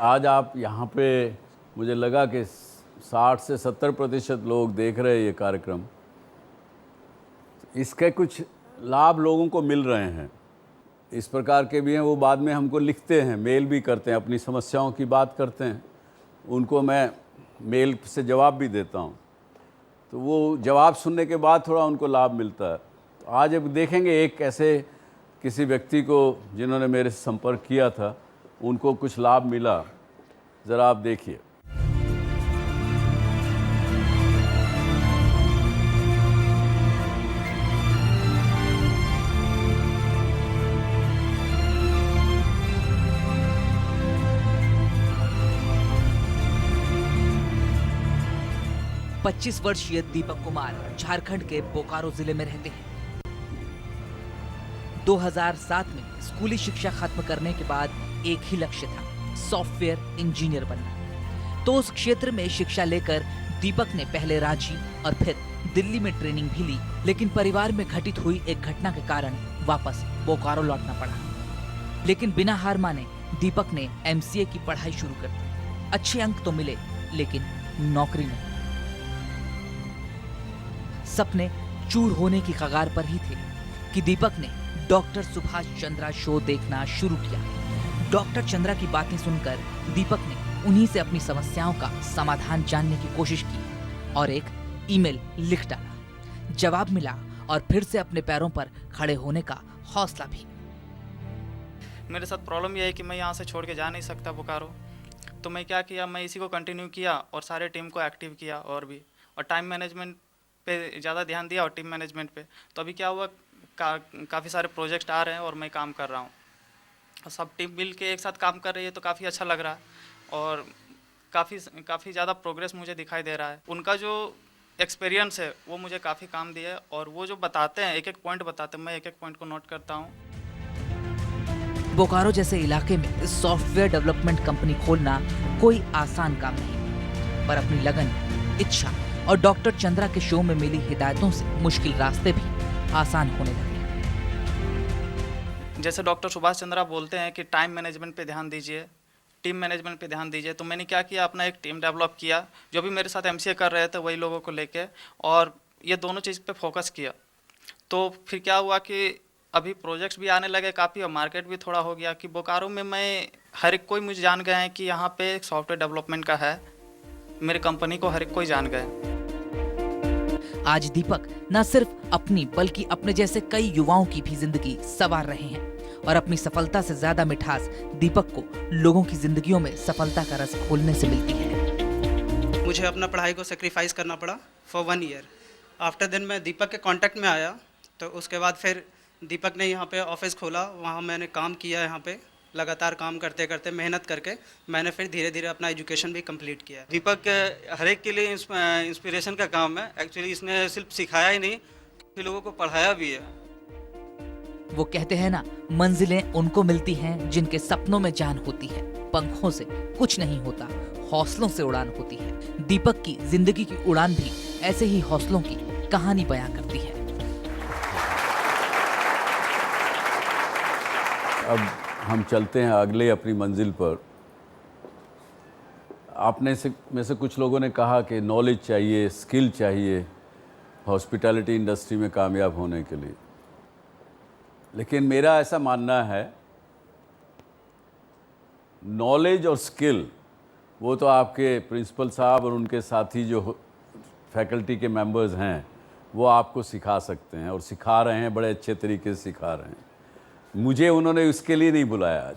आज आप यहाँ पे, मुझे लगा कि 60 से 70% लोग देख रहे हैं ये कार्यक्रम। इसके कुछ लाभ लोगों को मिल रहे हैं। इस प्रकार के भी हैं, वो बाद में हमको लिखते हैं, मेल भी करते हैं, अपनी समस्याओं की बात करते हैं, उनको मैं मेल से जवाब भी देता हूँ। तो वो जवाब सुनने के बाद थोड़ा उनको लाभ मिलता है। तो आज अब देखेंगे एक ऐसे किसी व्यक्ति को जिन्होंने मेरे से संपर्क किया था, उनको कुछ लाभ मिला, ज़रा आप देखिए। पच्चीस वर्षीय दीपक कुमार झारखंड के बोकारो जिले में रहते हैं। 2007 में स्कूली शिक्षा खत्म करने के बाद एक ही लक्ष्य था, सॉफ्टवेयर इंजीनियर बनना। तो उस क्षेत्र में शिक्षा लेकर दीपक ने पहले रांची और फिर दिल्ली में ट्रेनिंग भी ली, लेकिन परिवार में घटित हुई एक घटना के कारण वापस बोकारो लौटना पड़ा। लेकिन बिना हार माने दीपक ने MCA की पढ़ाई शुरू कर दी। अच्छे अंक तो मिले, लेकिन नौकरी नहीं। सपने चूर होने की कगार पर ही थे कि दीपक ने डॉक्टर सुभाष चंद्रा शो देखना शुरू किया। डॉक्टर चंद्रा की बातें सुनकर दीपक ने उन्हीं से अपनी समस्याओं का समाधान जानने की कोशिश की और एक ईमेल लिख डाला। जवाब मिला और फिर से अपने पैरों पर खड़े होने का हौसला भी। मेरे साथ प्रॉब्लम यह है कि मैं यहाँ से छोड़ के जा नहीं सकता बोकारो। तो मैं क्या किया, मैं इसी को कंटिन्यू किया और सारे टीम को एक्टिव किया और टाइम मैनेजमेंट पे ज़्यादा ध्यान दिया और टीम मैनेजमेंट पे। तो अभी क्या हुआ, काफ़ी सारे प्रोजेक्ट आ रहे हैं और मैं काम कर रहा हूँ। सब टीम मिल के एक साथ काम कर रही है तो काफ़ी अच्छा लग रहा है और काफ़ी ज़्यादा प्रोग्रेस मुझे दिखाई दे रहा है। उनका जो एक्सपीरियंस है वो मुझे काफ़ी काम दिया है और वो जो बताते हैं, एक एक पॉइंट बताते हैं, मैं एक एक पॉइंट को नोट करता हूँ। बोकारो जैसे इलाके में सॉफ्टवेयर डेवलपमेंट कंपनी खोलना कोई आसान काम नहीं, पर अपनी लगन, इच्छा और डॉक्टर चंद्रा के शो में मिली हिदायतों से मुश्किल रास्ते भी आसान होने लगे। जैसे डॉक्टर सुभाष चंद्रा बोलते हैं कि टाइम मैनेजमेंट पे ध्यान दीजिए, टीम मैनेजमेंट पे ध्यान दीजिए। तो मैंने क्या किया, अपना एक टीम डेवलप किया, जो भी मेरे साथ MCA कर रहे थे वही लोगों को लेके, और ये दोनों चीज़ पे फोकस किया। तो फिर क्या हुआ कि अभी प्रोजेक्ट्स भी आने लगे काफ़ी और मार्केट भी थोड़ा हो गया कि बोकारो में मैं हर एक कोई मुझे जान गए हैं कि यहाँ पे सॉफ्टवेयर डेवलपमेंट का है, मेरी कंपनी को हर एक कोई जान गए। आज दीपक न सिर्फ अपनी बल्कि अपने जैसे कई युवाओं की भी जिंदगी संवार रहे हैं और अपनी सफलता से ज्यादा मिठास दीपक को लोगों की जिंदगियों में सफलता का रस खोलने से मिलती है। मुझे अपना पढ़ाई को सेक्रीफाइस करना पड़ा फॉर 1 ईयर। आफ्टर देन मैं दीपक के कांटेक्ट में आया, तो उसके बाद फिर दीपक ने यहाँ पे ऑफिस खोला, वहाँ मैंने काम किया। यहाँ पे लगातार काम करते करते मेहनत करके मैंने फिर धीरे धीरे अपना एजुकेशन भी कंप्लीट किया। दीपक हर एक के लिए इंस्पिरेशन का काम है। एक्चुअली इसने सिर्फ सिखाया ही नहीं, काफ़ी लोगों को पढ़ाया भी है। वो कहते हैं ना, मंजिलें उनको मिलती हैं जिनके सपनों में जान होती है। पंखों से कुछ नहीं होता, हौसलों से उड़ान होती है। दीपक की जिंदगी की उड़ान भी ऐसे ही हौसलों की कहानी बयां करती है। अब हम चलते हैं अगले अपनी मंजिल पर। आपने में से कुछ लोगों ने कहा कि नॉलेज चाहिए, स्किल चाहिए हॉस्पिटैलिटी इंडस्ट्री में कामयाब होने के लिए, लेकिन मेरा ऐसा मानना है नॉलेज और स्किल वो तो आपके प्रिंसिपल साहब और उनके साथी जो फैकल्टी के मेंबर्स हैं वो आपको सिखा सकते हैं और सिखा रहे हैं, बड़े अच्छे तरीके से सिखा रहे हैं। मुझे उन्होंने उसके लिए नहीं बुलाया आज।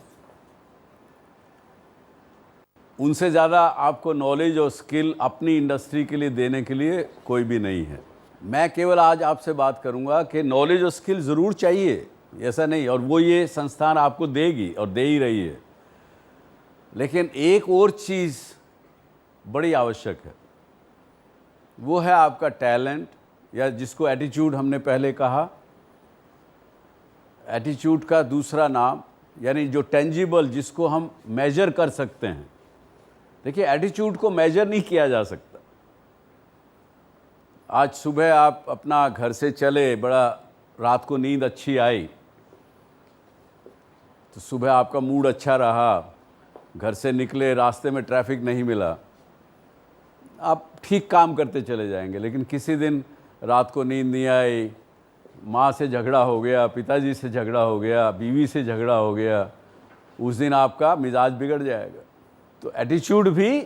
उनसे ज़्यादा आपको नॉलेज और स्किल अपनी इंडस्ट्री के लिए देने के लिए कोई भी नहीं है। मैं केवल आज आपसे बात करूंगा कि नॉलेज और स्किल ज़रूर चाहिए, ऐसा नहीं, और वो ये संस्थान आपको देगी और दे ही रही है, लेकिन एक और चीज़ बड़ी आवश्यक है, वो है आपका टैलेंट, या जिसको एटीट्यूड हमने पहले कहा। एटीट्यूड का दूसरा नाम, यानी जो टेंजिबल, जिसको हम मेजर कर सकते हैं। देखिए, एटीट्यूड को मेजर नहीं किया जा सकता। आज सुबह आप अपना घर से चले, बड़ा रात को नींद अच्छी आई, तो सुबह आपका मूड अच्छा रहा, घर से निकले, रास्ते में ट्रैफिक नहीं मिला, आप ठीक काम करते चले जाएंगे। लेकिन किसी दिन रात को नींद नहीं आई, माँ से झगड़ा हो गया, पिताजी से झगड़ा हो गया, बीवी से झगड़ा हो गया, उस दिन आपका मिजाज बिगड़ जाएगा। तो एटीट्यूड भी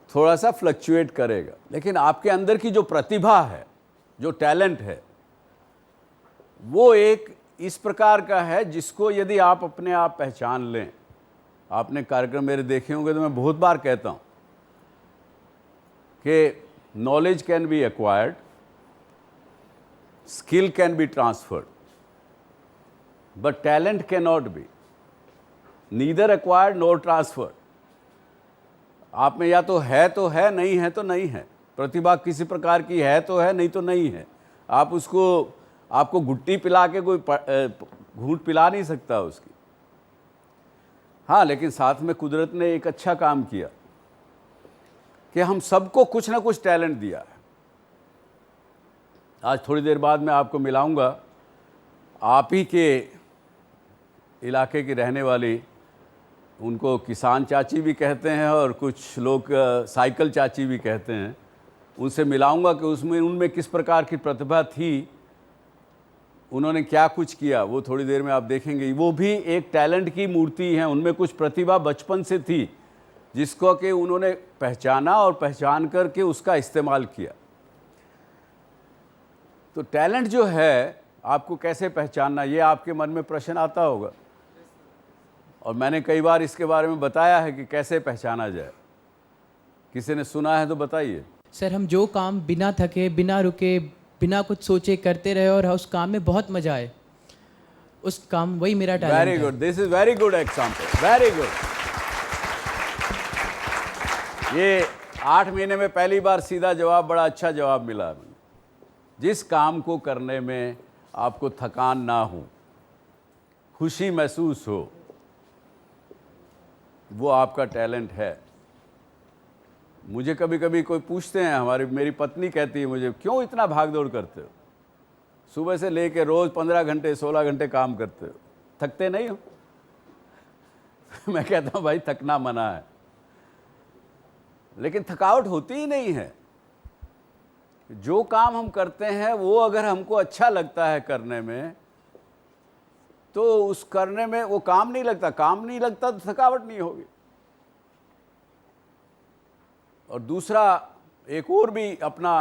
थोड़ा सा फ्लक्चुएट करेगा। लेकिन आपके अंदर की जो प्रतिभा है, जो टैलेंट है, वो एक इस प्रकार का है जिसको यदि आप अपने आप पहचान लें। आपने कार्यक्रम मेरे देखे होंगे तो मैं बहुत बार कहता हूँ कि knowledge can be acquired, skill can be transferred, but talent can not be neither acquired nor transferred. आप में या तो है, नहीं है तो नहीं है। प्रतिभा किसी प्रकार की है तो है, नहीं तो नहीं है। आप उसको, आपको गुट्टी पिला के कोई घूंट पिला नहीं सकता उसकी। हाँ, लेकिन साथ में कुदरत ने एक अच्छा काम किया कि हम सबको कुछ ना कुछ टैलेंट दिया है। आज थोड़ी देर बाद मैं आपको मिलाऊंगा आप ही के इलाके की रहने वाली, उनको किसान चाची भी कहते हैं और कुछ लोग साइकिल चाची भी कहते हैं, उनसे मिलाऊंगा कि उसमें उनमें किस प्रकार की प्रतिभा थी, उन्होंने क्या कुछ किया, वो थोड़ी देर में आप देखेंगे। वो भी एक टैलेंट की मूर्ति हैं, उनमें कुछ प्रतिभा बचपन से थी जिसको कि उन्होंने पहचाना और पहचान करके उसका इस्तेमाल किया। तो टैलेंट जो है आपको कैसे पहचानना, ये आपके मन में प्रश्न आता होगा, और मैंने कई बार इसके बारे में बताया है कि कैसे पहचाना जाए। किसी ने सुना है तो बताइए। सर, हम जो काम बिना थके, बिना रुके, बिना कुछ सोचे करते रहे और उस काम में बहुत मजा आए, उस काम, वही मेरा टैलेंट है। Very good, this is very good example, very good. ये 8 महीने में पहली बार सीधा जवाब, बड़ा अच्छा जवाब मिला। जिस काम को करने में आपको थकान ना हो, खुशी महसूस हो, वो आपका टैलेंट है। मुझे कभी कभी कोई पूछते हैं, मेरी पत्नी कहती है मुझे, क्यों इतना भाग दौड़ करते हो, सुबह से लेके रोज़ 15 घंटे 16 घंटे काम करते हो, थकते नहीं हो? मैं कहता हूँ भाई, थकना मना है, लेकिन थकावट होती ही नहीं है। जो काम हम करते हैं वो अगर हमको अच्छा लगता है करने में, तो उस करने में वो काम नहीं लगता, काम नहीं लगता तो थकावट नहीं होगी। और दूसरा एक और भी अपना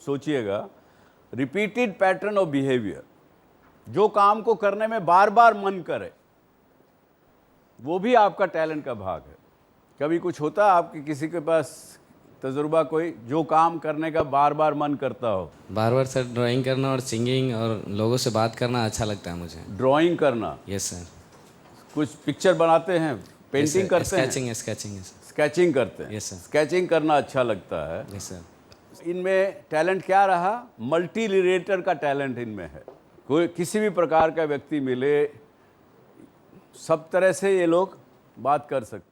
सोचिएगा, रिपीटेड पैटर्न ऑफ बिहेवियर। जो काम को करने में बार बार मन करे, वो भी आपका टैलेंट का भाग है। कभी कुछ होता है आपके किसी के पास तजुर्बा, कोई जो काम करने का बार बार मन करता हो? बार बार सर, ड्राइंग करना और सिंगिंग और लोगों से बात करना अच्छा लगता है मुझे। ड्राइंग करना? Yes sir. कुछ पिक्चर बनाते हैं, पेंटिंग करते हैं? स्केचिंग स्केचिंग करते हैं? Yes sir. स्केचिंग करना अच्छा लगता है? Yes sir. इनमें टैलेंट क्या रहा? मल्टी लिरेटर का टैलेंट इनमें है। कोई किसी भी प्रकार का व्यक्ति मिले, सब तरह से ये लोग बात कर सकते हैं।